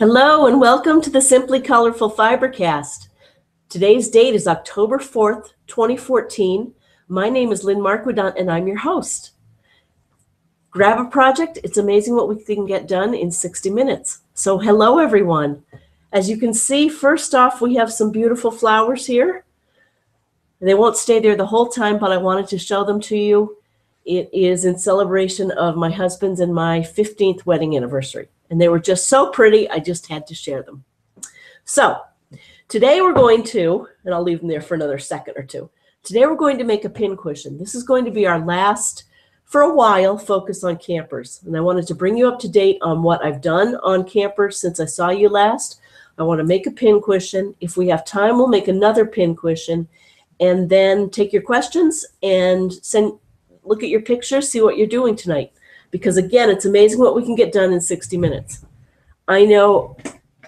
Hello and welcome to the Simply Colorful FiberCast. Today's date is October 4th, 2014. My name is Lynn and I'm your host. Grab a project. It's amazing what we can get done in 60 minutes. So hello everyone. As you can see, first off, we have some beautiful flowers here. They won't stay there the whole time, but I wanted to show them to you. It is in celebration of my husband's and my 15th wedding anniversary. And they were just so pretty, I just had to share them. So today we're going to, and I'll leave them there for another second or two. Today we're going to make a pincushion. This is going to be our last, for a while, focus on campers. And I wanted to bring you up to date on what I've done on campers since I saw you last. I want to make a pincushion. If we have time, we'll make another pincushion. And then take your questions and look at your pictures, see what you're doing tonight. Because again, it's amazing what we can get done in 60 minutes. I know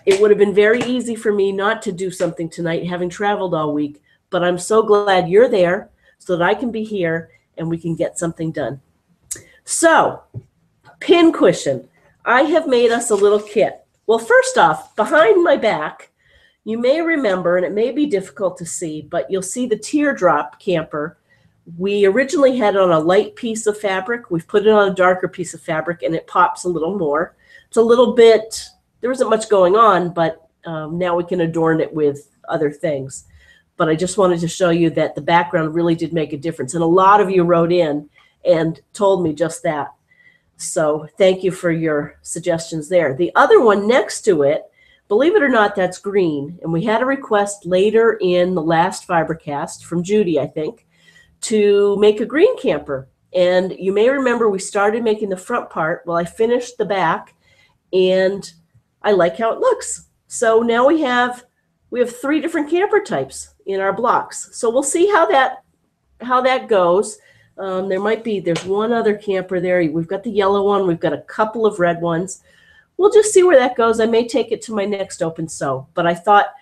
it would have been very easy for me not to do something tonight, having traveled all week, but I'm so glad you're there so that I can be here and we can get something done. So, pincushion. I have made us a little kit. Well, first off, behind my back, you may remember, and it may be difficult to see, but you'll see the teardrop camper. We originally had it on a light piece of fabric. We've put it on a darker piece of fabric, and it pops a little more. It's a little bit, there isn't much going on, but now we can adorn it with other things. But I just wanted to show you that the background really did make a difference. And a lot of you wrote in and told me just that. So thank you for your suggestions there. The other one next to it, believe it or not, that's green. And we had a request later in the last FiberCast from Judy, I think, to make a green camper. And you may remember we started making the front part. Well, I finished the back and I like how it looks. So now we have 3 different camper types in our blocks. So we'll see how that goes. There's one other camper there. We've got the yellow one. We've got a couple of red ones. We'll just see where that goes. I may take it to my next open sew, but I thought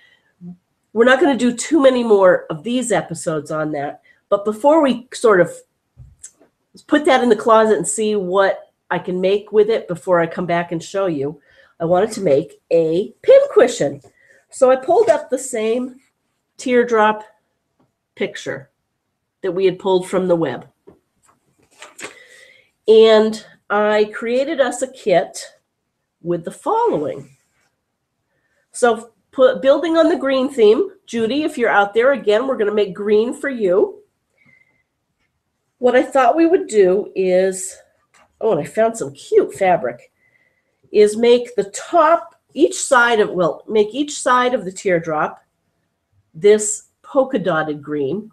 we're not going to do too many more of these episodes on that. But before we sort of put that in the closet and see what I can make with it before I come back and show you, I wanted to make a pincushion. So I pulled up the same teardrop picture that we had pulled from the web. And I created us a kit with the following. So building on the green theme, Judy, if you're out there, again, we're going to make green for you. What I thought we would do is, oh, and I found some cute fabric, is make the top, make each side of the teardrop this polka dotted green.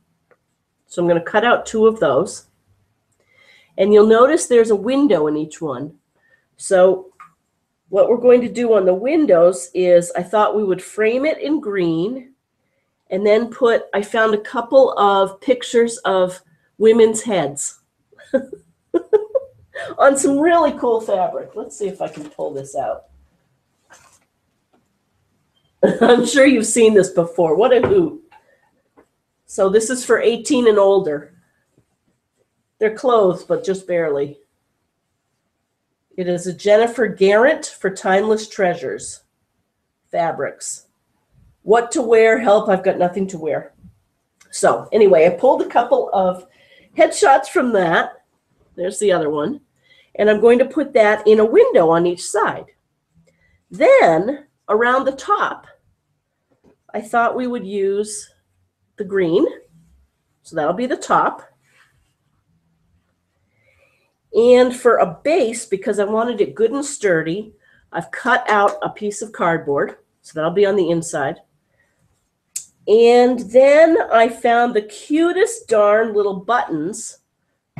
So I'm going to cut out 2 of those. And you'll notice there's a window in each one. So what we're going to do on the windows is I thought we would frame it in green and then I found a couple of pictures of women's heads on some really cool fabric. Let's see if I can pull this out. I'm sure you've seen this before. What a hoot. So this is for 18 and older. They're clothes, but just barely. It is a Jennifer Garrett for Timeless Treasures fabrics. What to wear? Help, I've got nothing to wear. So anyway, I pulled a couple of headshots from that. There's the other one. And I'm going to put that in a window on each side. Then around the top, I thought we would use the green. So that'll be the top. And for a base, because I wanted it good and sturdy, I've cut out a piece of cardboard. So that'll be on the inside. And then I found the cutest darn little buttons.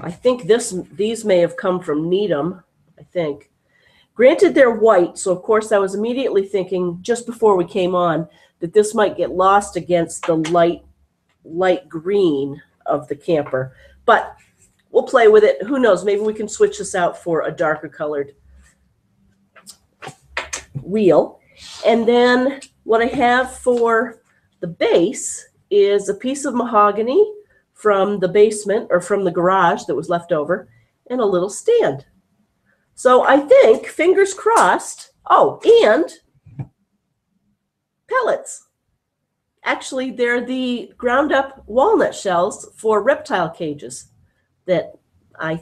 I think these may have come from Needham, I think. Granted, they're white, so of course I was immediately thinking just before we came on that this might get lost against the light green of the camper. But we'll play with it. Who knows? Maybe we can switch this out for a darker colored wheel. And then what I have for the base is a piece of mahogany from the basement or from the garage that was left over and a little stand. So I think, fingers crossed. Oh, and pellets. Actually, they're the ground up walnut shells for reptile cages that I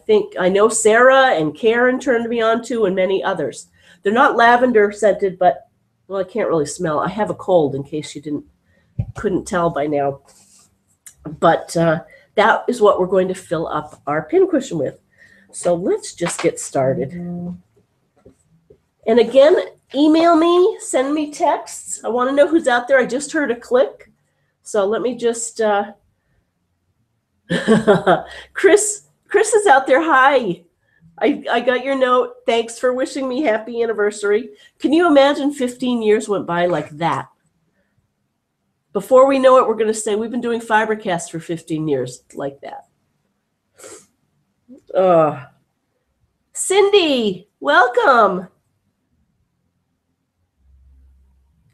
know Sarah and Karen turned me on to, and many others. They're not lavender scented, but, well, I can't really smell. I have a cold in case you couldn't tell by now. But that is what we're going to fill up our pincushion with. So let's just get started. And again, email me, send me texts. I want to know who's out there. I just heard a click. So let me just, Chris is out there. Hi. I got your note. Thanks for wishing me happy anniversary. Can you imagine 15 years went by like that? Before we know it, we're going to say we've been doing FiberCast for 15 years like that. Cindy, welcome.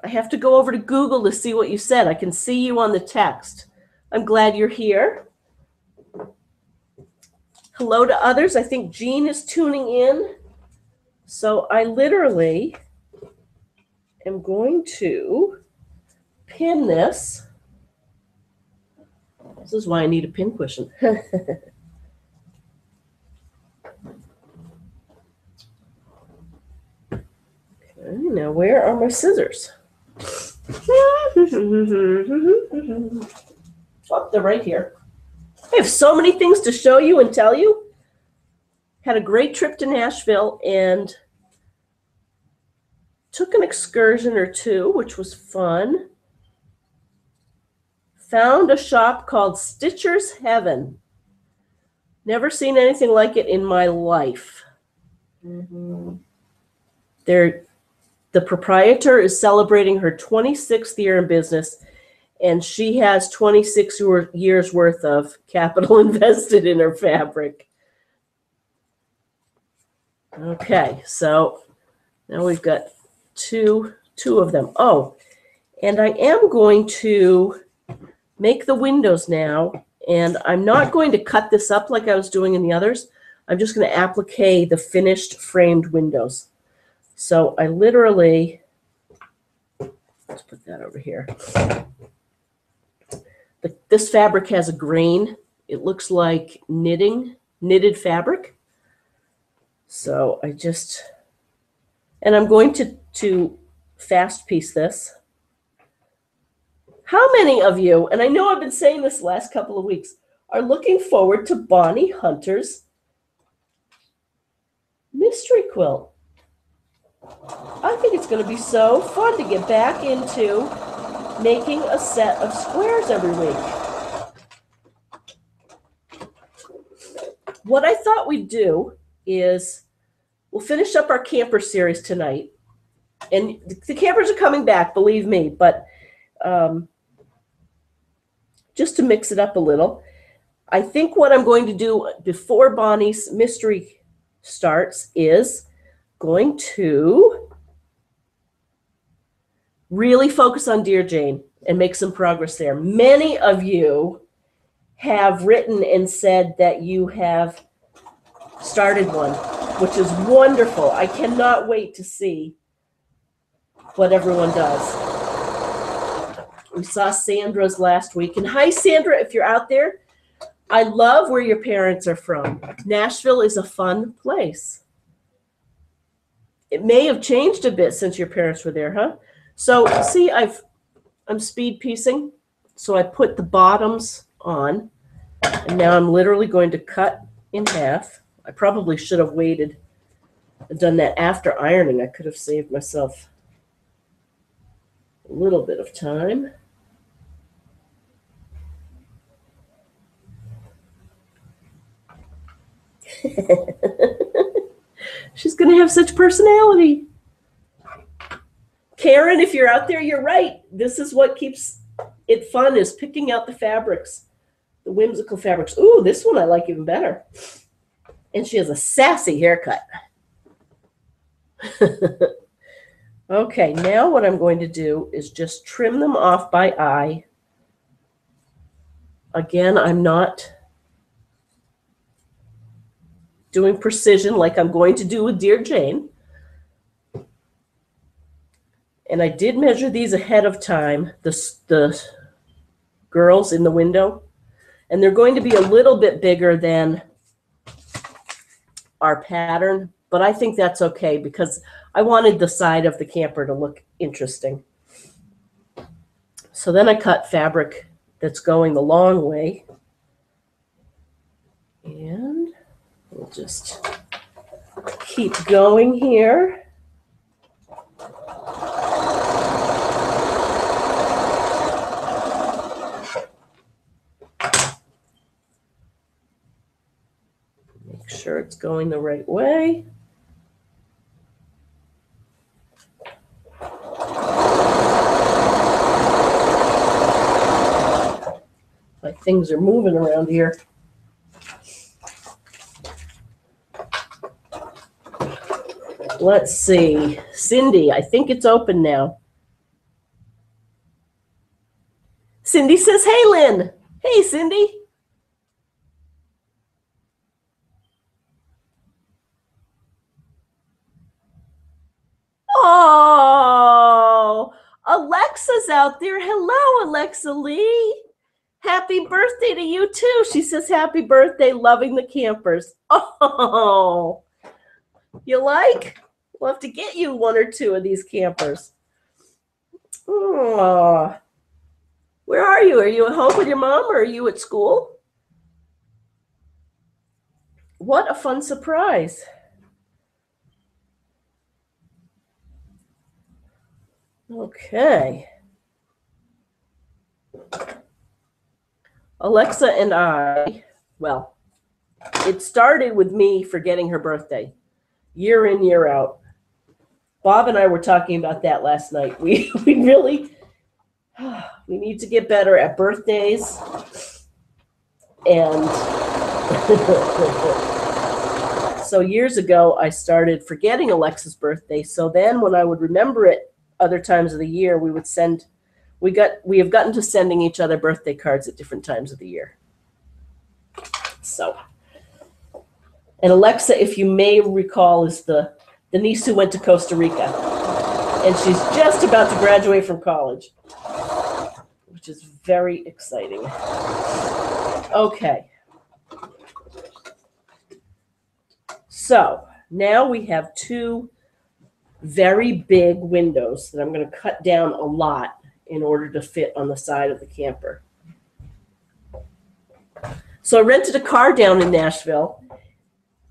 I have to go over to Google to see what you said. I can see you on the text. I'm glad you're here. Hello to others. I think Jean is tuning in. So I literally am going to pin this. This is why I need a pincushion. Okay, now where are my scissors? Oh, they're right here. I have so many things to show you and tell you. Had a great trip to Nashville and took an excursion or two, which was fun. Found a shop called Stitcher's Heaven. Never seen anything like it in my life. The proprietor is celebrating her 26th year in business, and she has 26 years worth of capital invested in her fabric. Okay, so now we've got two of them. Oh, and I am going to make the windows now, and I'm not going to cut this up like I was doing in the others. I'm just going to applique the finished framed windows. So I literally, let's put that over here. This fabric has a grain. It looks like knitted fabric. So and I'm going to fast piece this. How many of you, and I know I've been saying this the last couple of weeks, are looking forward to Bonnie Hunter's mystery quilt? I think it's going to be so fun to get back into making a set of squares every week. What I thought we'd do is we'll finish up our camper series tonight. And the campers are coming back, believe me, but just to mix it up a little, I think what I'm going to do before Bonnie's mystery starts is going to really focus on Dear Jane and make some progress there. Many of you have written and said that you have started one, which is wonderful. I cannot wait to see what everyone does. We saw Sandra's last week. And hi, Sandra, if you're out there. I love where your parents are from. Nashville is a fun place. It may have changed a bit since your parents were there, huh? So see, I'm speed piecing. So I put the bottoms on, and now I'm literally going to cut in half. I probably should have waited and done that after ironing. I could have saved myself a little bit of time. She's going to have such personality. Karen, if you're out there, you're right. This is what keeps it fun, is picking out the fabrics, the whimsical fabrics. Ooh, this one I like even better. And she has a sassy haircut. Okay, now what I'm going to do is just trim them off by eye. Again, I'm not doing precision like I'm going to do with Dear Jane. And I did measure these ahead of time, the girls in the window. And they're going to be a little bit bigger than our pattern, but I think that's okay because I wanted the side of the camper to look interesting. So then I cut fabric that's going the long way. And we'll just keep going here. Make sure it's going the right way. My things are moving around here. Let's see. Cindy, I think it's open now. Cindy says, hey, Lynn. Hey, Cindy. Oh, Alexa's out there. Hello, Alexa Lee. Happy birthday to you, too. She says, happy birthday, loving the campers. Oh, you like? We'll have to get you one or two of these campers. Oh, where are you? Are you at home with your mom or are you at school? What a fun surprise. Okay. Alexa and I, well, it started with me forgetting her birthday, year in, year out. Bob and I were talking about that last night. We really, we need to get better at birthdays. And so years ago, I started forgetting Alexa's birthday. So then when I would remember it other times of the year, we would send, we have gotten to sending each other birthday cards at different times of the year. So, and Alexa, if you may recall, is the niece who went to Costa Rica. And she's just about to graduate from college, which is very exciting. Okay. So now we have two very big windows that I'm going to cut down a lot in order to fit on the side of the camper. So I rented a car down in Nashville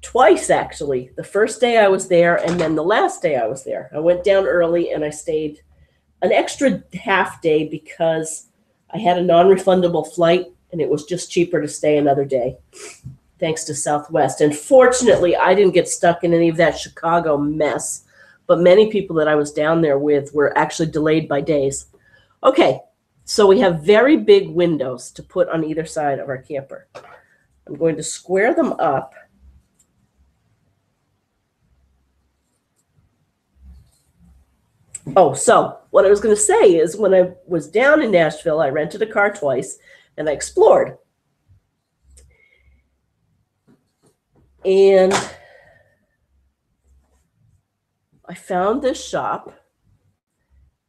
twice, actually. The first day I was there and then the last day I was there. I went down early and I stayed an extra half day because I had a non-refundable flight and it was just cheaper to stay another day, thanks to Southwest. And fortunately, I didn't get stuck in any of that Chicago mess, but many people that I was down there with were actually delayed by days. Okay, so we have very big windows to put on either side of our camper. I'm going to square them up. Oh, so what I was going to say is when I was down in Nashville, I rented a car twice and I explored. And I found this shop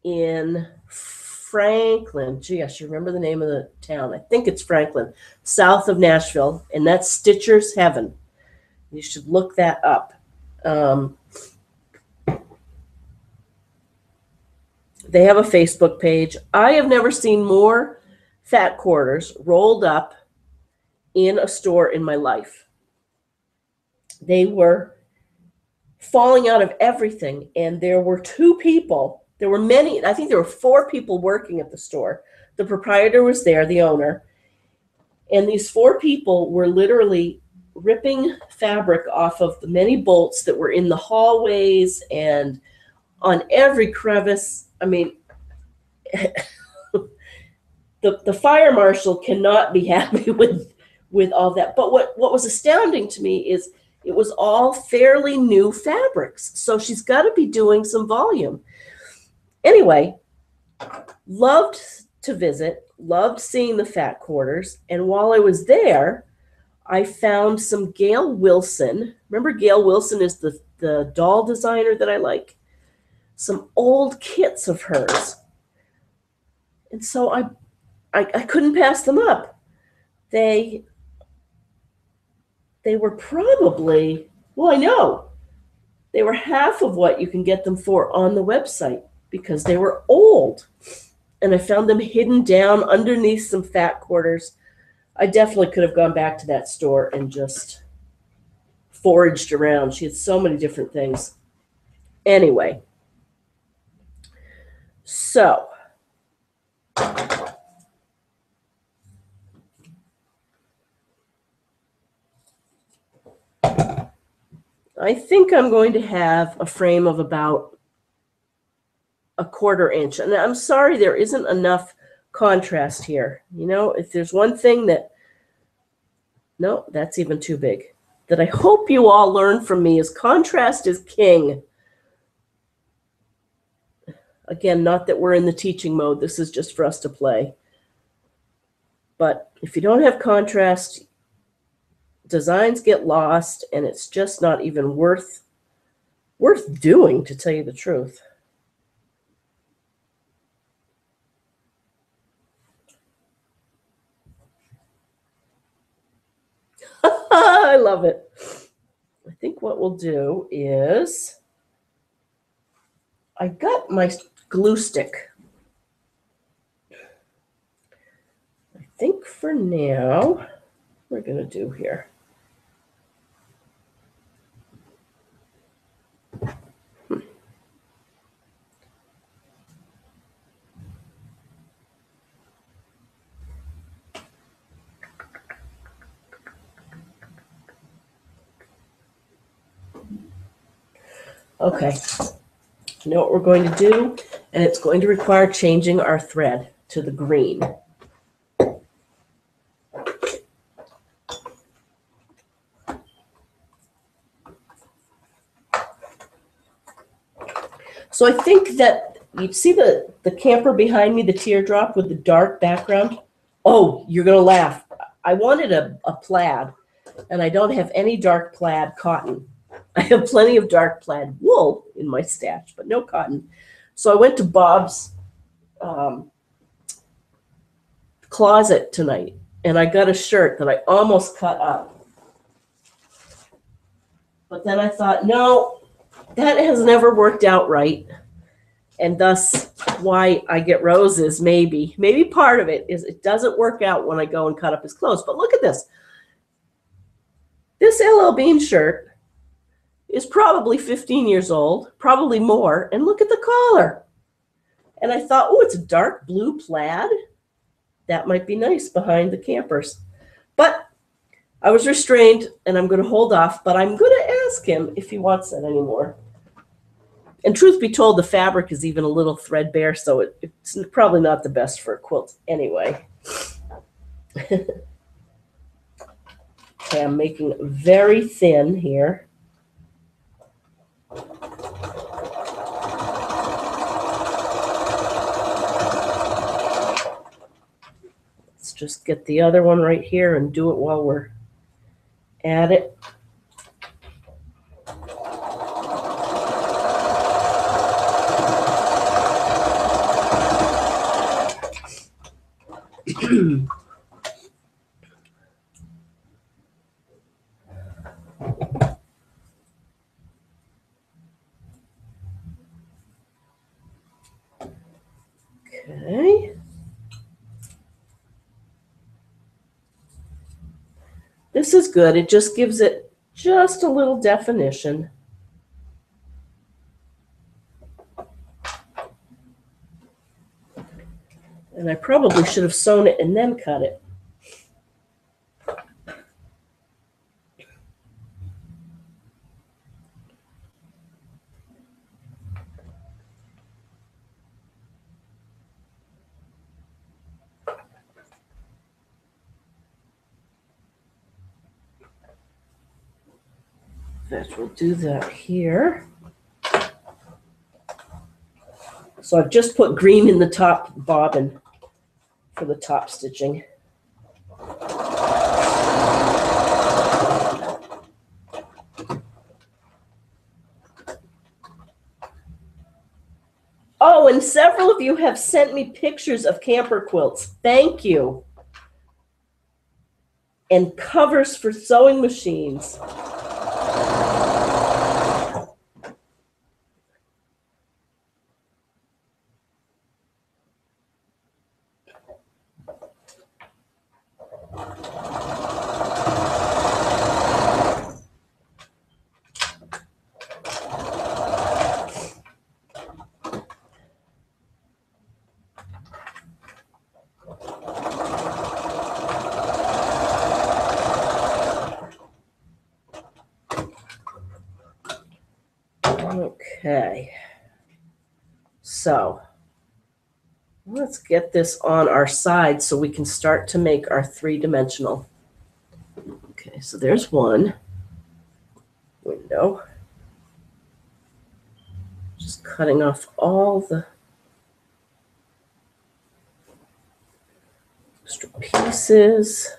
in Franklin. Gee, I should remember the name of the town. I think it's Franklin, south of Nashville, and that's Stitcher's Heaven. You should look that up. They have a Facebook page. I have never seen more fat quarters rolled up in a store in my life. They were falling out of everything, and there were two people. There were many. I think there were 4 people working at the store. The proprietor was there, the owner, and these 4 people were literally ripping fabric off of the many bolts that were in the hallways and on every crevice. I mean, the fire marshal cannot be happy with all that. But what was astounding to me is it was all fairly new fabrics. So she's got to be doing some volume. Anyway, loved to visit, loved seeing the fat quarters. And while I was there, I found some Gail Wilson. Remember Gail Wilson is the doll designer that I like? some old kits of hers. And so I couldn't pass them up. They were probably, well, I know, they were half of what you can get them for on the website because they were old. And I found them hidden down underneath some fat quarters. I definitely could have gone back to that store and just foraged around. She had so many different things. Anyway, so I think I'm going to have a frame of about a 1/4 inch. And I'm sorry there isn't enough contrast here. You know, if there's one thing that, no, that's even too big, that I hope you all learn from me is contrast is king. Again, not that we're in the teaching mode. This is just for us to play. But if you don't have contrast, designs get lost, and it's just not even worth doing, to tell you the truth. I love it. I think what we'll do is, I got my glue stick. I think for now, we're going to do here. Okay, you know what we're going to do? And it's going to require changing our thread to the green. So I think that you see the camper behind me, the teardrop with the dark background? Oh, you're going to laugh. I wanted a plaid, and I don't have any dark plaid cotton. I have plenty of dark plaid wool in my stash, but no cotton. So I went to Bob's closet tonight, and I got a shirt that I almost cut up. But then I thought, no, that has never worked out right. And thus why I get roses, maybe. Maybe part of it is it doesn't work out when I go and cut up his clothes. But look at this. This LL Bean shirt is probably 15 years old, probably more. And look at the collar. And I thought, oh, it's a dark blue plaid. That might be nice behind the campers. But I was restrained, and I'm going to hold off. But I'm going to ask him if he wants that anymore. And truth be told, the fabric is even a little threadbare, so it's probably not the best for a quilt anyway. Okay, I'm making very thin here. Let's just get the other one right here and do it while we're at it. Okay. This is good. It just gives it just a little definition. And I probably should have sewn it and then cut it. That will do that here. So I've just put green in the top bobbin for the top stitching. Oh, and several of you have sent me pictures of camper quilts. Thank you. And covers for sewing machines. Okay, so let's get this on our side so we can start to make our three-dimensional. Okay, so there's one window. Just cutting off all the extra pieces.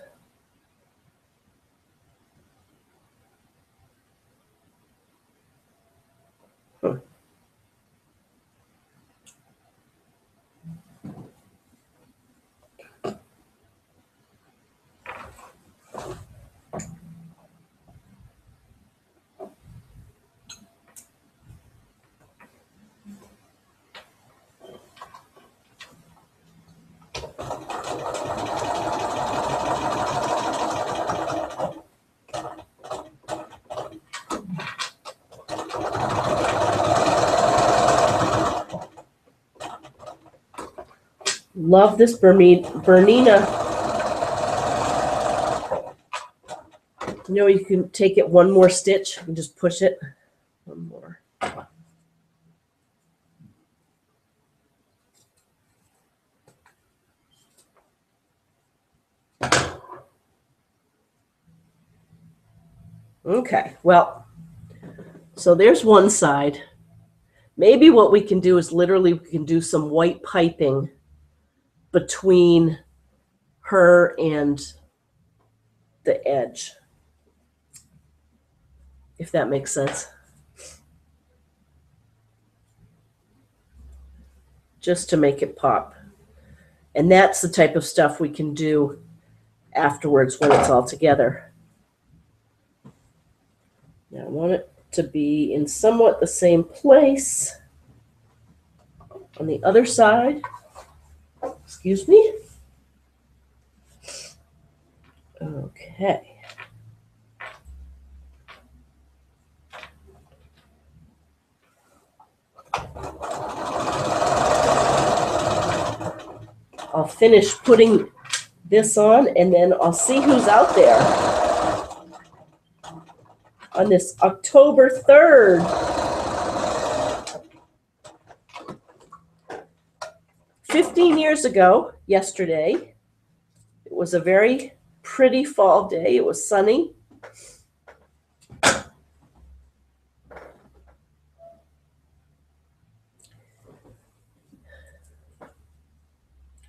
Love this Bernina. You know, you can take it one more stitch and just push it. One more. Okay, well, so there's one side. Maybe what we can do is literally we can do some white piping between her and the edge, if that makes sense. Just to make it pop. And that's the type of stuff we can do afterwards when it's all together. Now I want it to be in somewhat the same place on the other side. Excuse me. Okay. I'll finish putting this on and then I'll see who's out there on this October 3rd. 15 years ago, yesterday, it was a very pretty fall day. It was sunny.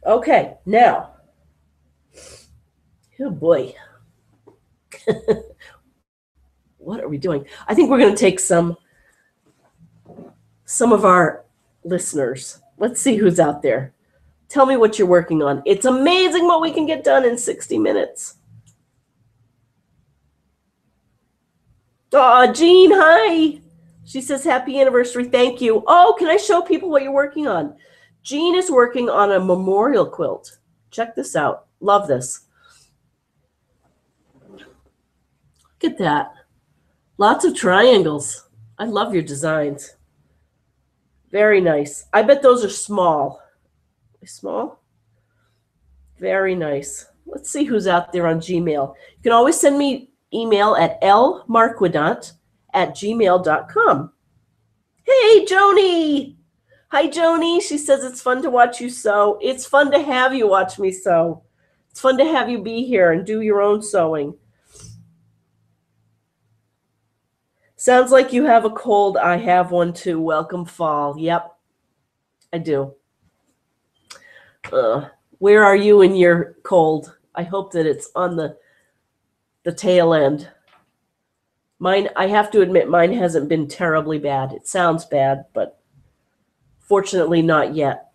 Okay, now, oh boy, what are we doing? I think we're going to take some of our listeners. Let's see who's out there. Tell me what you're working on. It's amazing what we can get done in 60 minutes. Oh, Jean, hi. She says, happy anniversary. Thank you. Oh, can I show people what you're working on? Jean is working on a memorial quilt. Check this out. Love this. Look at that. Lots of triangles. I love your designs. Very nice. I bet those are small. Small? Very nice. Let's see who's out there on Gmail. You can always send me email at lmarquidant@gmail.com. Hey, Joni. Hi, Joni. She says it's fun to watch you sew. It's fun to have you watch me sew. It's fun to have you be here and do your own sewing. Sounds like you have a cold. I have one too. Welcome fall. Yep, I do. Where are you in your cold? I hope that it's on the tail end. Mine, I have to admit, mine hasn't been terribly bad. It sounds bad, but Fortunately, not yet.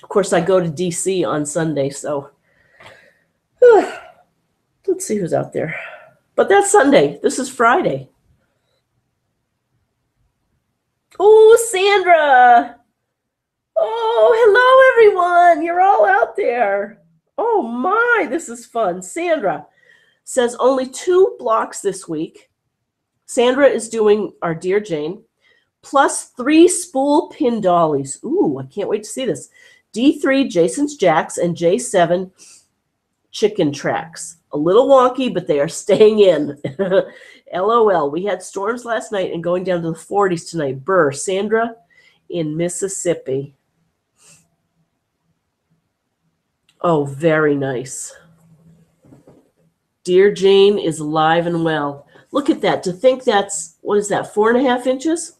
Of course, I go to DC on Sunday, so let's see who's out there. But that's Sunday. This is Friday. Oh, Sandra. Oh, hello, everyone. You're all out there. Oh, my, this is fun. Sandra says only 2 blocks this week. Sandra is doing our Dear Jane, plus 3 spool pin dollies. Ooh, I can't wait to see this. D3 Jason's Jacks and J7 chicken tracks. A little wonky, but they are staying in. LOL. We had storms last night and going down to the 40s tonight. Burr. Sandra in Mississippi. Oh, very nice. Dear Jane is alive and well. Look at that. To think that's, what is that, 4.5 inches?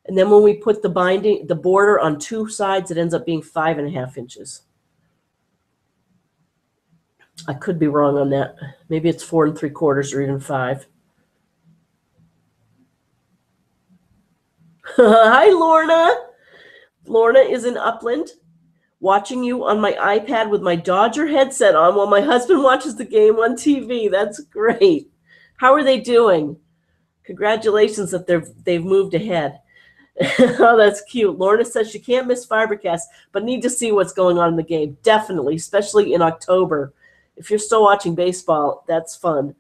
And then when we put the binding, the border on 2 sides, it ends up being 5.5 inches. I could be wrong on that. Maybe it's 4 3/4 or even 5. Hi, Lorna. Lorna is in Upland, watching you on my iPad with my Dodger headset on while my husband watches the game on TV. That's great. How are they doing? Congratulations that they've moved ahead. Oh, that's cute. Lorna says she can't miss FiberCast, but need to see what's going on in the game. Definitely, especially in October. If you're still watching baseball, that's fun.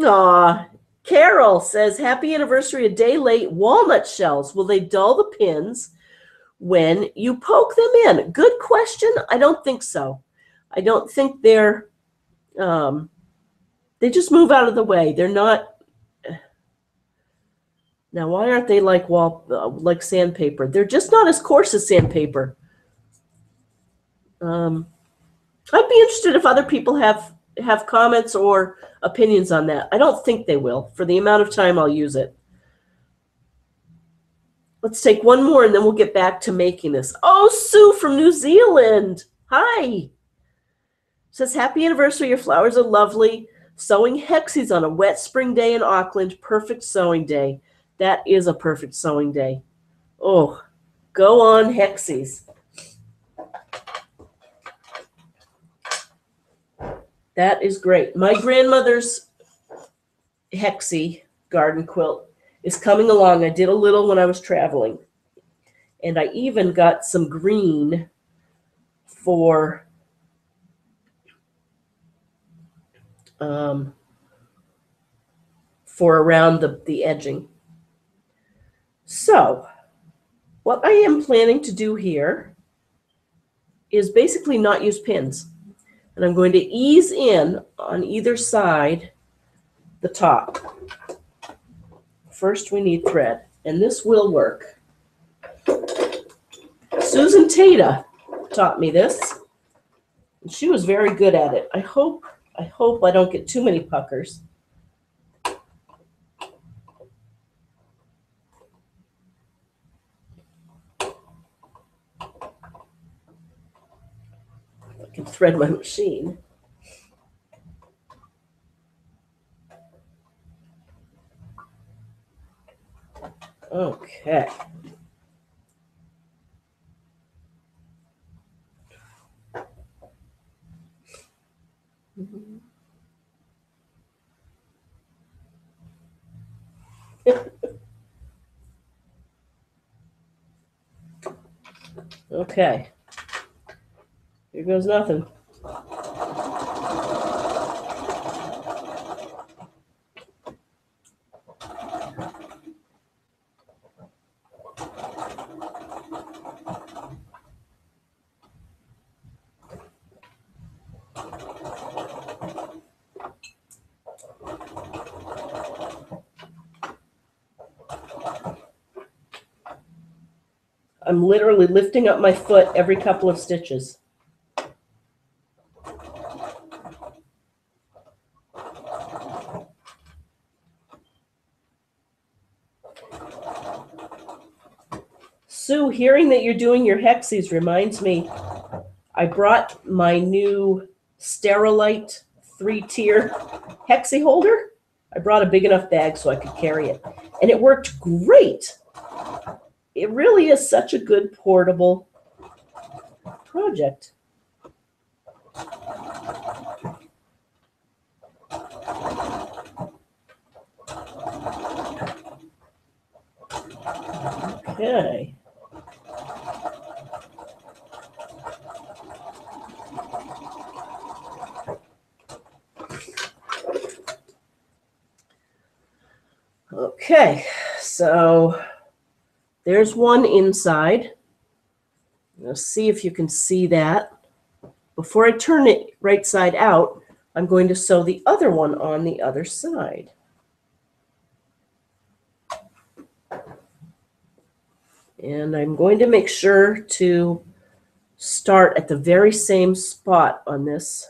Aw, Carol says, happy anniversary, a day late. Walnut shells, will they dull the pins when you poke them in? Good question. I don't think so. I don't think they're, they just move out of the way. They're not. Now, why aren't they like like sandpaper? They're just not as coarse as sandpaper. I'd be interested if other people have comments or opinions on that. I don't think they will. For the amount of time I'll use it. Let's take one more and then we'll get back to making this. Oh, Sue from New Zealand. Hi. Says, happy anniversary. Your flowers are lovely. Sewing hexies on a wet spring day in Auckland. Perfect sewing day. That is a perfect sewing day. Oh, go on hexies. That is great. My grandmother's hexie garden quilt is coming along. I did a little when I was traveling. And I even got some green for around the edging. So what I am planning to do here is basically not use pins. And I'm going to ease in on either side the top. First, we need thread, and this will work. Susan Tata taught me this, and she was very good at it. I hope I don't get too many puckers. I can thread my machine. Okay. Okay. Here goes nothing. I'm literally lifting up my foot every couple of stitches. Sue, hearing that you're doing your hexies reminds me, I brought my new Sterilite 3-tier hexie holder. I brought a big enough bag so I could carry it. And it worked great. it really is such a good portable project. Okay. Okay, so there's one inside. Let's see if you can see that. Before I turn it right side out, I'm going to sew the other one on the other side. And I'm going to make sure to start at the very same spot on this.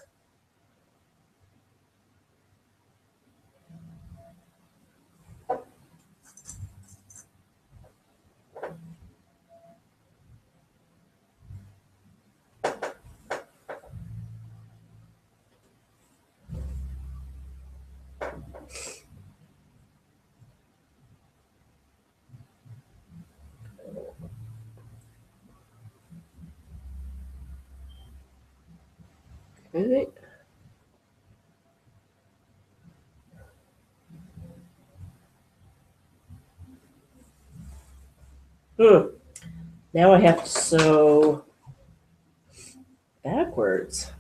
Okay. Now I have to sew backwards.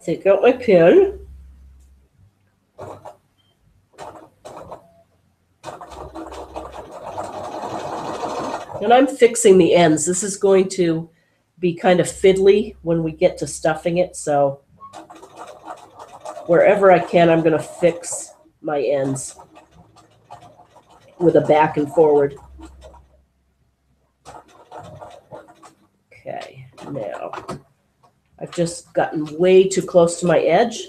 Take out my pin. And I'm fixing the ends. This is going to be kind of fiddly when we get to stuffing it, so wherever I can, I'm going to fix my ends with a back and forward. Okay, now I've just gotten way too close to my edge,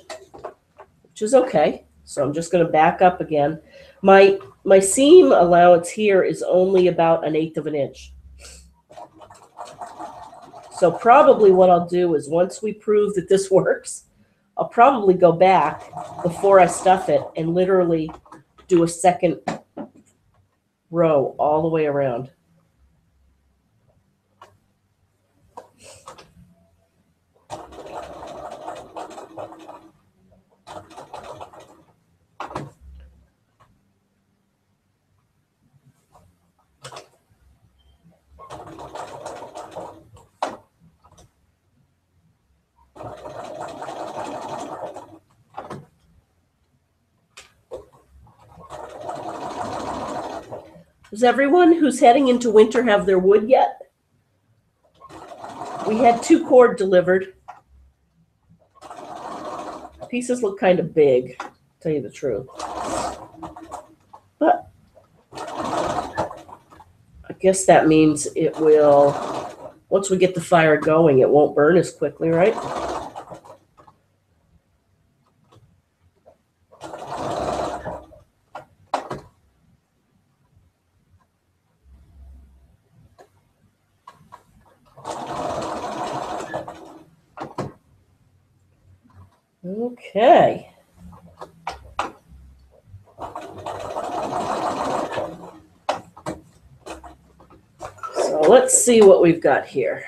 which is okay. So I'm just going to back up again. My seam allowance here is only about 1/8 of an inch. So probably what I'll do is once we prove that this works, I'll probably go back before I stuff it and literally do a second row all the way around. Does everyone who's heading into winter have their wood yet? We had 2 cord delivered. Pieces look kind of big, to tell you the truth. But I guess that means it will, once we get the fire going, it won't burn as quickly, right? Okay. So let's see what we've got here.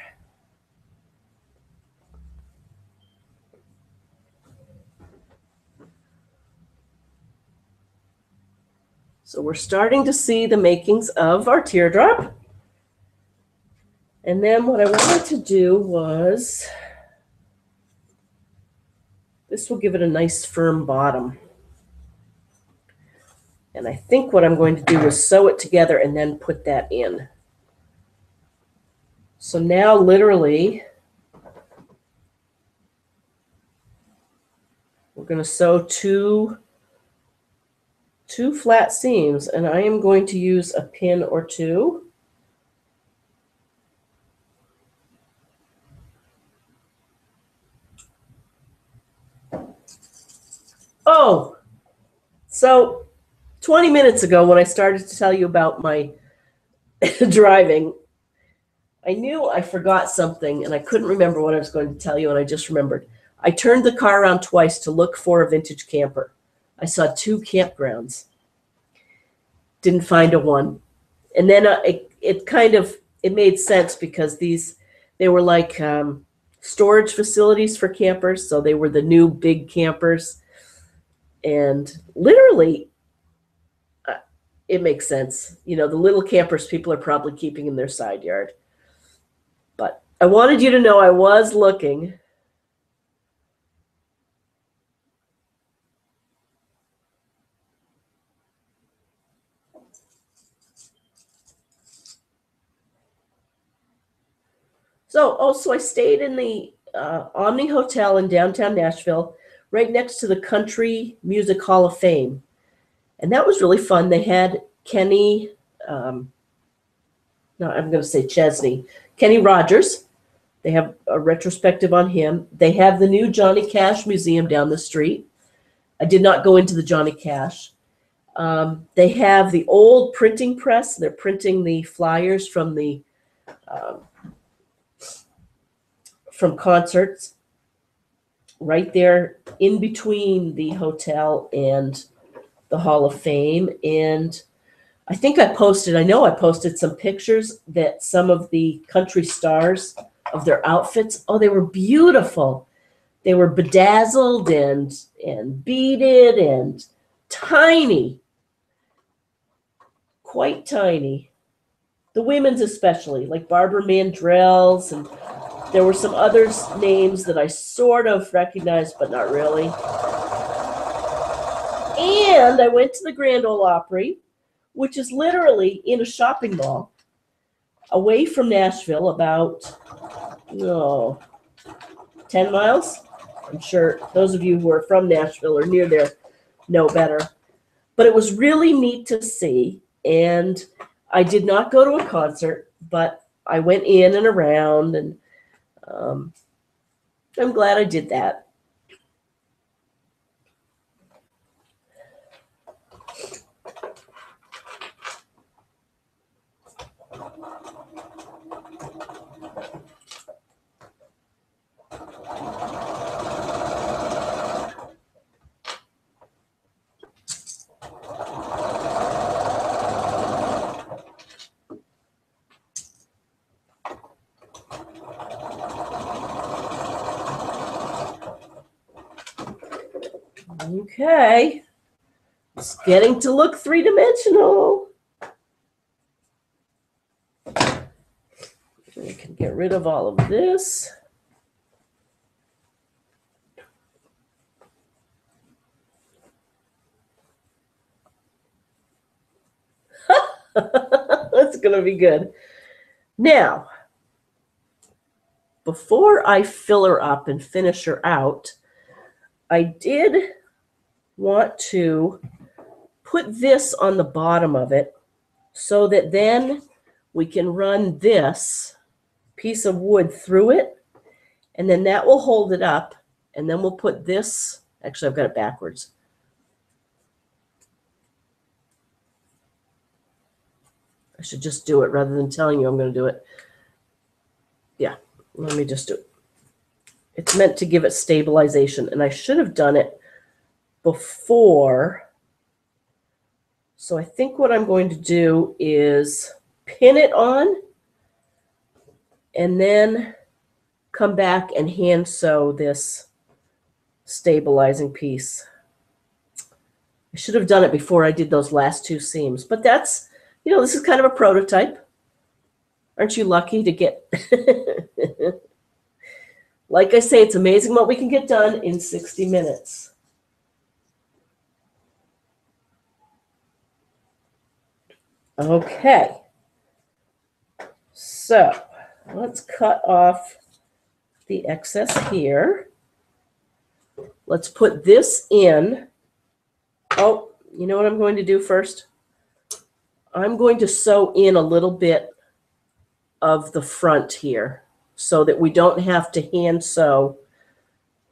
So we're starting to see the makings of our teardrop. And then what I wanted to do was, this will give it a nice firm bottom. And I think what I'm going to do is sew it together and then put that in. So now literally, we're going to sew two flat seams, and I am going to use a pin or two. Oh, so 20 minutes ago when I started to tell you about my driving, I knew I forgot something, and I couldn't remember what I was going to tell you, and I just remembered. I turned the car around twice to look for a vintage camper. I saw 2 campgrounds. Didn't find a one. And then it made sense because they were like storage facilities for campers, so they were the new big campers. And literally, it makes sense. You know, the little campers people are probably keeping in their side yard. But I wanted you to know I was looking. So I stayed in the Omni Hotel in downtown Nashville, right next to the Country Music Hall of Fame. And that was really fun. They had Kenny, no, I'm going to say Chesney, Kenny Rogers. They have a retrospective on him. They have the new Johnny Cash Museum down the street. I did not go into the Johnny Cash. They have the old printing press. They're printing the flyers from the from concerts right there in between the hotel and the Hall of Fame. And I know I posted some pictures that some of the country stars of their outfits, oh, they were beautiful. They were bedazzled and beaded and tiny, quite tiny. The women's especially, like Barbara Mandrell's, and there were some other names that I sort of recognized, but not really. And I went to the Grand Ole Opry, which is literally in a shopping mall away from Nashville, about 10 miles. I'm sure those of you who are from Nashville or near there know better. But it was really neat to see. And I did not go to a concert, but I went in and around, and I'm glad I did that. Okay, it's getting to look three-dimensional. We can get rid of all of this. That's going to be good. Now, before I fill her up and finish her out, I did want to put this on the bottom of it so that then we can run this piece of wood through it, and then that will hold it up, and then we'll put this, actually I've got it backwards. I should just do it rather than telling you I'm going to do it. Yeah, let me just do it. It's meant to give it stabilization, and I should have done it before. So I think what I'm going to do is pin it on and then come back and hand sew this stabilizing piece. I should have done it before I did those last 2 seams, but that's, this is kind of a prototype. Aren't you lucky to get... Like I say, it's amazing what we can get done in 60 minutes. Okay. So let's cut off the excess here. Let's put this in. Oh, you know what I'm going to do first? I'm going to sew in a little bit of the front here so that we don't have to hand sew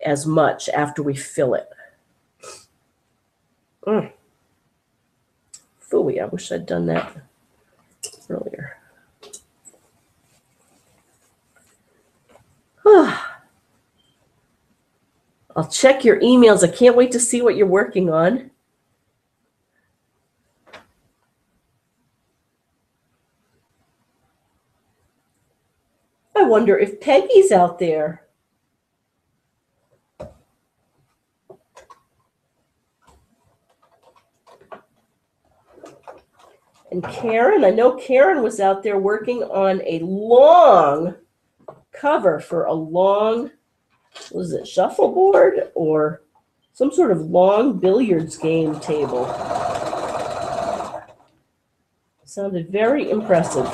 as much after we fill it. Phooey, I wish I'd done that earlier. I'll check your emails. I can't wait to see what you're working on. I wonder if Peggy's out there. And Karen, I know Karen was out there working on a long cover for a long, was it shuffleboard or some sort of long billiards game table. Sounded very impressive.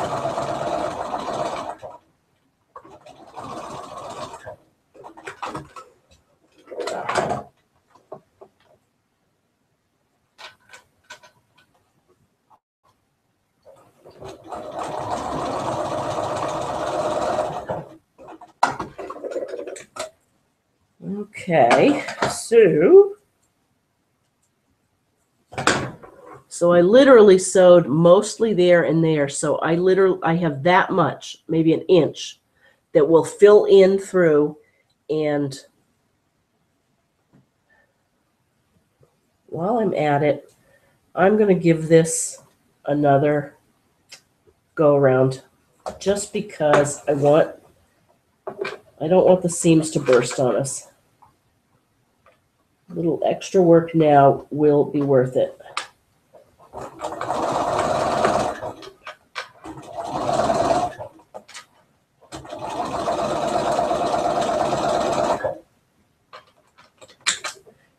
Okay, so I literally sewed mostly there and there. So I have that much, maybe an inch, that will fill in through. And while I'm at it, I'm going to give this another go around just because I don't want the seams to burst on us. A little extra work now will be worth it.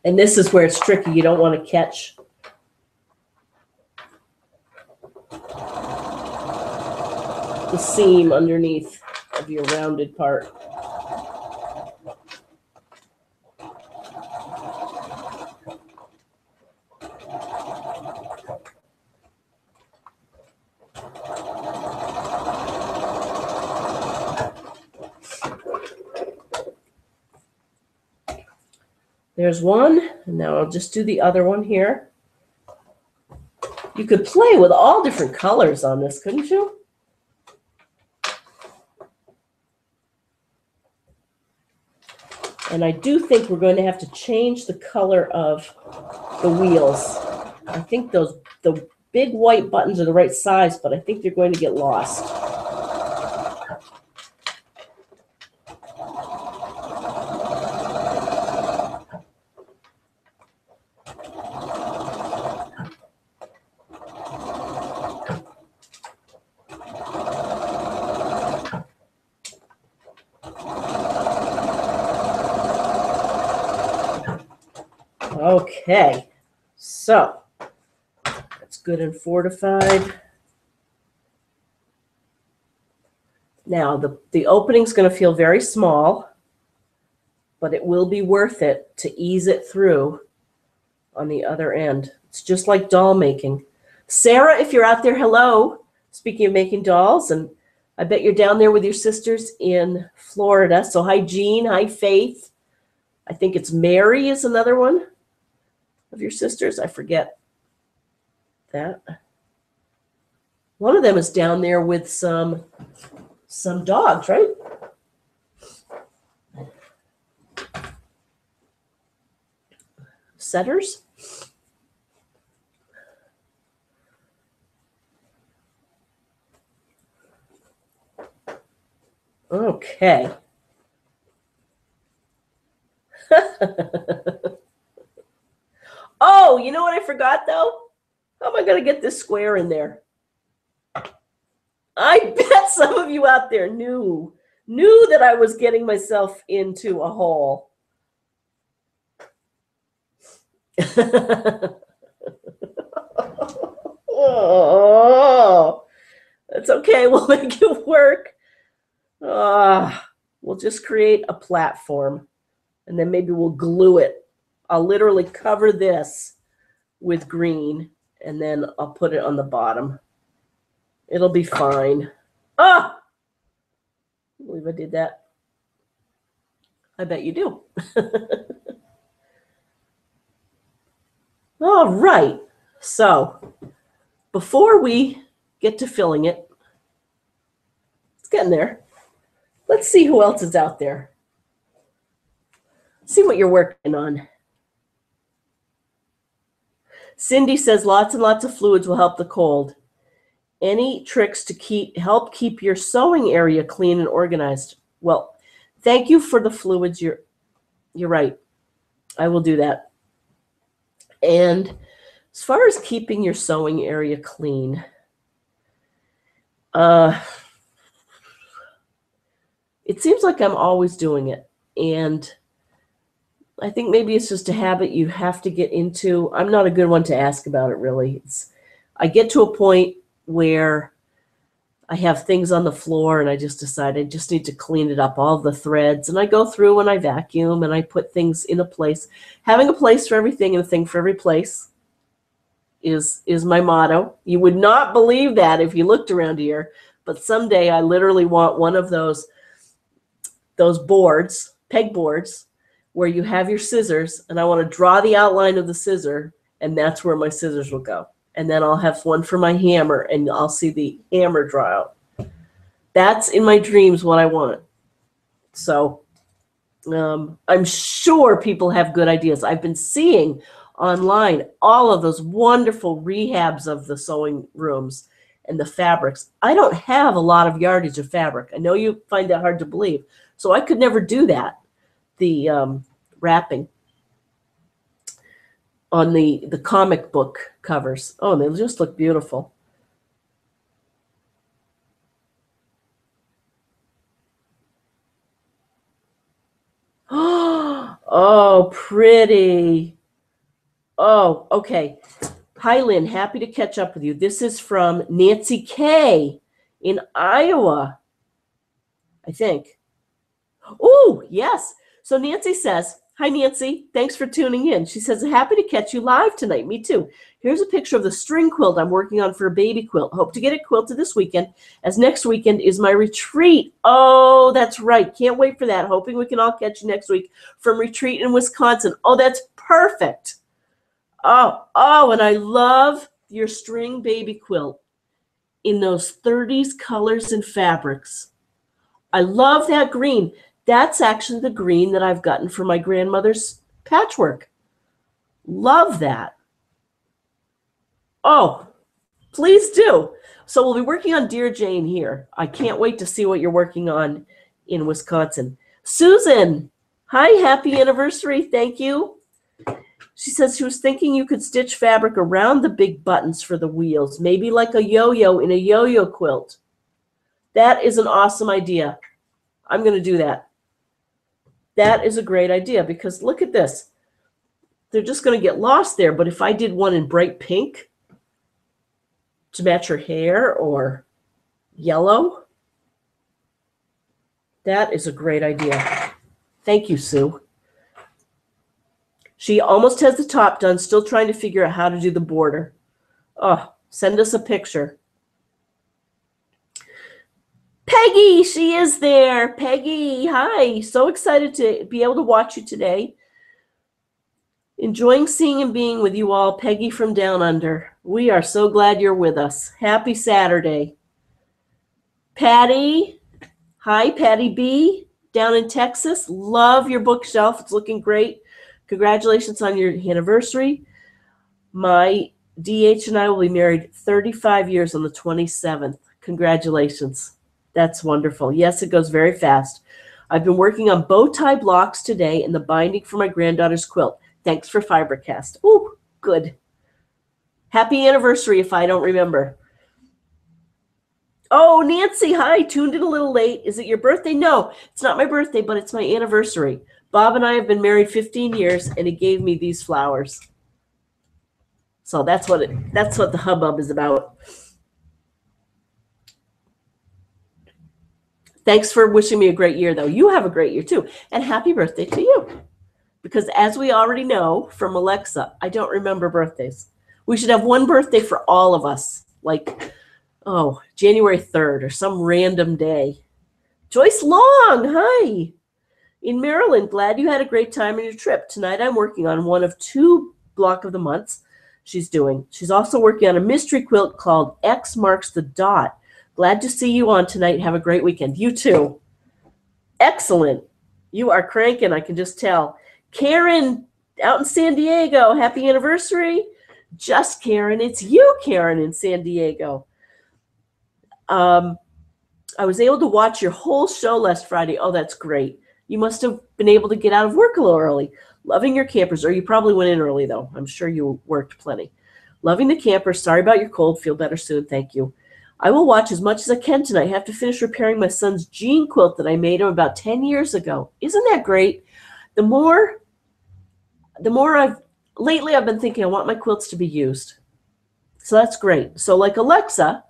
And this is where it's tricky. You don't want to catch the seam underneath of your rounded part. There's one, and now I'll just do the other one here. You could play with all different colors on this, couldn't you? And I do think we're going to have to change the color of the wheels. I think the big white buttons are the right size, but I think they're going to get lost. Okay, so that's good and fortified. Now the opening's going to feel very small, but it will be worth it to ease it through on the other end. It's just like doll making. Sarah, if you're out there, hello. Speaking of making dolls, and I bet you're down there with your sisters in Florida. So hi, Jean. Hi, Faith. I think it's Mary is another one of your sisters. I forget that. One of them is down there with some dogs, right? Setters. Okay. Oh, you know what I forgot though? How am I going to get this square in there? I bet some of you out there knew that I was getting myself into a hole. Oh, that's okay. We'll make it work. We'll just create a platform, and then maybe we'll glue it. I'll literally cover this with green, and then I'll put it on the bottom. It'll be fine. I believe I did that. I bet you do. All right. So before we get to filling it, it's getting there. Let's see who else is out there. See what you're working on. Cindy says lots and lots of fluids will help the cold. Any tricks to help keep your sewing area clean and organized? Well, thank you for the fluids. You're right. I will do that. And as far as keeping your sewing area clean, it seems like I'm always doing it. And I think maybe it's just a habit you have to get into. I'm not a good one to ask about it, really. I get to a point where I have things on the floor and I just decide I just need to clean it up, all the threads. And I go through and I vacuum and I put things in a place. Having a place for everything and a thing for every place is my motto. You would not believe that if you looked around here. But someday I literally want one of those boards, peg boards, where you have your scissors, and I want to draw the outline of the scissor, and that's where my scissors will go. And then I'll have one for my hammer, and I'll see the hammer draw out. That's in my dreams what I want. So I'm sure people have good ideas. I've been seeing online all of those wonderful rehabs of the sewing rooms and the fabrics. I don't have a lot of yardage of fabric. I know you find that hard to believe. So I could never do that. The wrapping on the comic book covers. Oh, they just look beautiful. Oh, pretty. Oh, okay. Hi, Lynn. Happy to catch up with you. This is from Nancy K. in Iowa, I think. Oh, yes. So Nancy says, hi, Nancy. Thanks for tuning in. She says, happy to catch you live tonight. Me too. Here's a picture of the string quilt I'm working on for a baby quilt. Hope to get it quilted this weekend, as next weekend is my retreat. Oh, that's right. Can't wait for that. Hoping we can all catch you next week from retreat in Wisconsin. Oh, that's perfect. Oh, and I love your string baby quilt in those 30s colors and fabrics. I love that green. That's actually the green that I've gotten for my grandmother's patchwork. Love that. Oh, please do. So we'll be working on Dear Jane here. I can't wait to see what you're working on in Wisconsin. Susan, hi, happy anniversary. Thank you. She says she was thinking you could stitch fabric around the big buttons for the wheels, maybe like a yo-yo in a yo-yo quilt. That is an awesome idea. I'm going to do that. That is a great idea because look at this. They're just going to get lost there. But if I did one in bright pink to match her hair or yellow, that is a great idea. Thank you, Sue. She almost has the top done, still trying to figure out how to do the border. Oh, send us a picture. Peggy, she is there. Peggy, hi. So excited to be able to watch you today. Enjoying seeing and being with you all. Peggy from Down Under. We are so glad you're with us. Happy Saturday. Patty, hi, Patty B, down in Texas. Love your bookshelf. It's looking great. Congratulations on your anniversary. My DH and I will be married 35 years on the 27th. Congratulations. That's wonderful. Yes, it goes very fast. I've been working on bow tie blocks today and the binding for my granddaughter's quilt. Thanks for FiberCast. Oh, good. Happy anniversary if I don't remember. Oh, Nancy, hi. Tuned in a little late. Is it your birthday? No, it's not my birthday, but it's my anniversary. Bob and I have been married 15 years, and he gave me these flowers. So that's what the hubbub is about. Thanks for wishing me a great year, though. You have a great year, too. And happy birthday to you. Because as we already know from Alexa, I don't remember birthdays. We should have one birthday for all of us, like, oh, January 3rd or some random day. Joyce Long, hi. In Maryland, glad you had a great time on your trip. Tonight I'm working on one of 2 block of the months she's doing. She's also working on a mystery quilt called X Marks the Dot. Glad to see you on tonight. Have a great weekend. You too. Excellent. You are cranking, I can just tell. Karen out in San Diego, happy anniversary. Just Karen, it's you, Karen, in San Diego. I was able to watch your whole show last Friday. Oh, that's great. You must have been able to get out of work a little early. Loving your campers, or you probably went in early, though. I'm sure you worked plenty. Loving the campers. Sorry about your cold. Feel better soon. Thank you. I will watch as much as I can tonight. I have to finish repairing my son's jean quilt that I made him about 10 years ago. Isn't that great? The more lately I've been thinking I want my quilts to be used. So that's great. So like Alexa,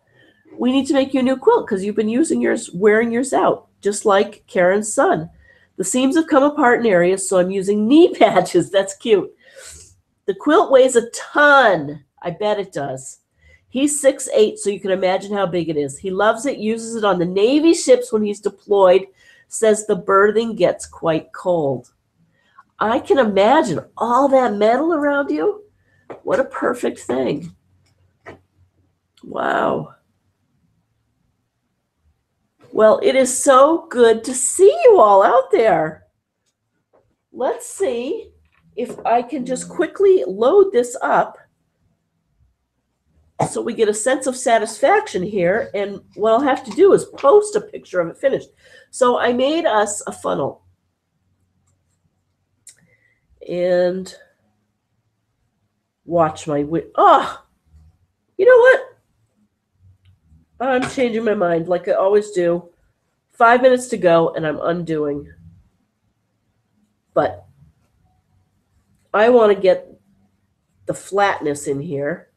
we need to make you a new quilt because you've been using yours, wearing yours out, just like Karen's son. The seams have come apart in areas, so I'm using knee patches. That's cute. The quilt weighs a ton. I bet it does. He's 6'8", so you can imagine how big it is. He loves it, uses it on the Navy ships when he's deployed, says the berthing gets quite cold. I can imagine all that metal around you. What a perfect thing. Wow. Well, it is so good to see you all out there. Let's see if I can just quickly load this up so we get a sense of satisfaction here. And what I'll have to do is post a picture of it finished. So I made us a funnel. And watch my, oh, you know what? I'm changing my mind like I always do. 5 minutes to go and I'm undoing. But I want to get the flatness in here.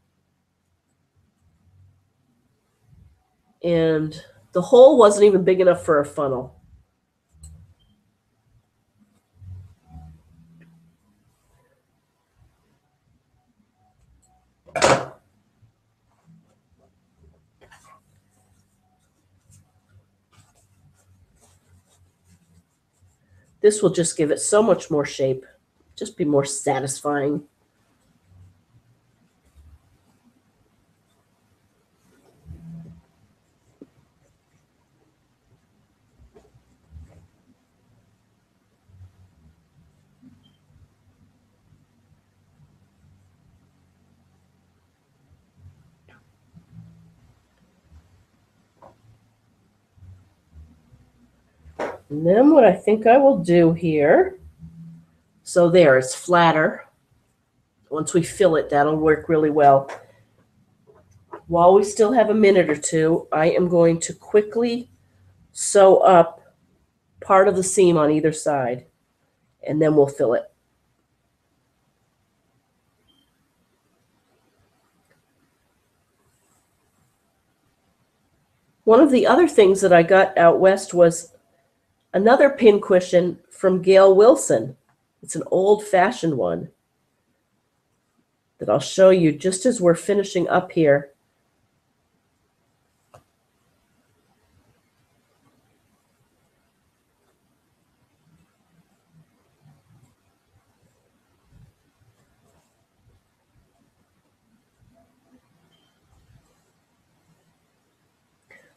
And the hole wasn't even big enough for a funnel. This will just give it so much more shape. Just be more satisfying. And then what I think I will do here, so there, it's flatter. Once we fill it, that'll work really well. While we still have a minute or two, I am going to quickly sew up part of the seam on either side, and then we'll fill it. One of the other things that I got out west was another pincushion from Gail Wilson. It's an old-fashioned one that I'll show you just as we're finishing up here.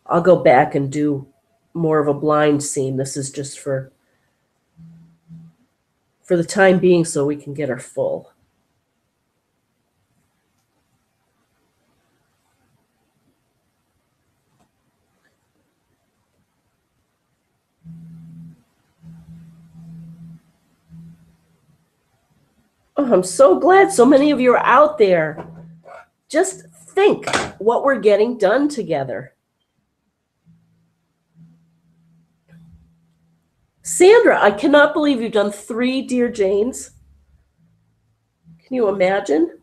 I'll go back and do more of a blind seam. This is just for the time being so we can get her full. Oh, I'm so glad so many of you are out there. Just think what we're getting done together. Sandra, I cannot believe you've done 3 Dear Janes. Can you imagine?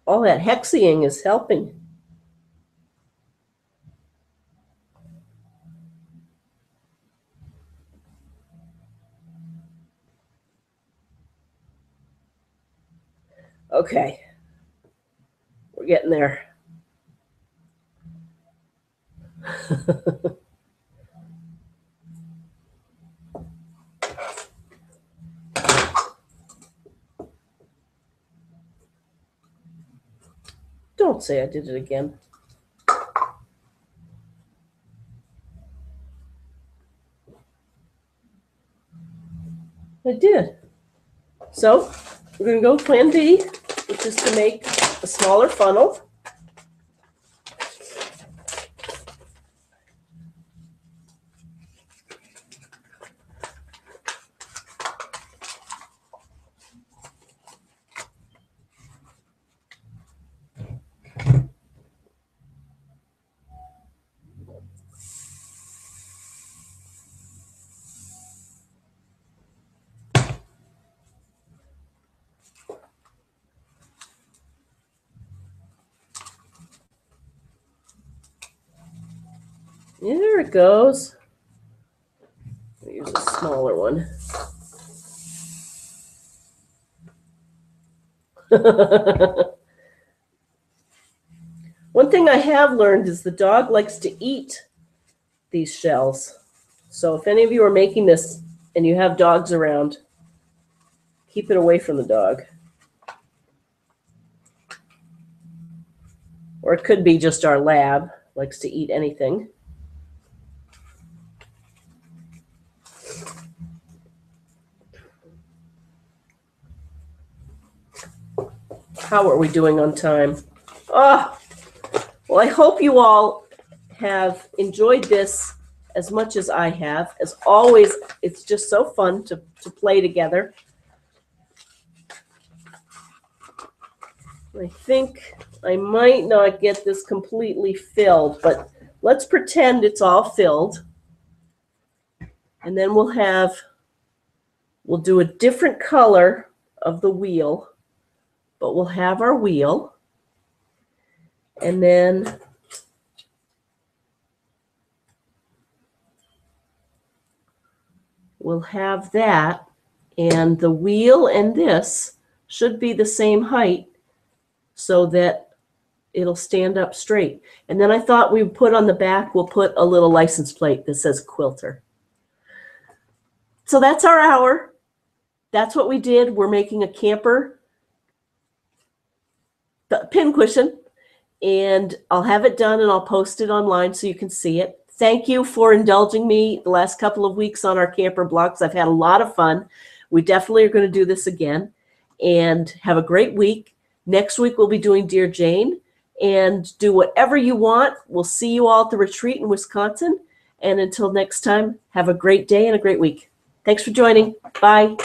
All that hexying is helping. Okay. We're getting there. Don't say I did it again. I did. So we're going to go plan B, which is to make a smaller funnel. There it goes. I'll use a smaller one. One thing I have learned is the dog likes to eat these shells. So if any of you are making this and you have dogs around, keep it away from the dog. Or it could be just our lab likes to eat anything. How are we doing on time? Oh, well, I hope you all have enjoyed this as much as I have. As always, it's just so fun to play together. I think I might not get this completely filled, but let's pretend it's all filled. And then we'll do a different color of the wheel, but we'll have our wheel. And then we'll have that, and the wheel and this should be the same height so that it'll stand up straight. And then I thought we would put on the back, we'll put a little license plate that says quilter. So that's our hour. That's what we did. We're making a camper pincushion, and I'll have it done and I'll post it online so you can see it. Thank you for indulging me the last couple of weeks on our camper blogs. I've had a lot of fun. We definitely are going to do this again, and have a great week. Next week, we'll be doing Dear Jane, and do whatever you want. We'll see you all at the retreat in Wisconsin. And until next time, have a great day and a great week. Thanks for joining. Bye.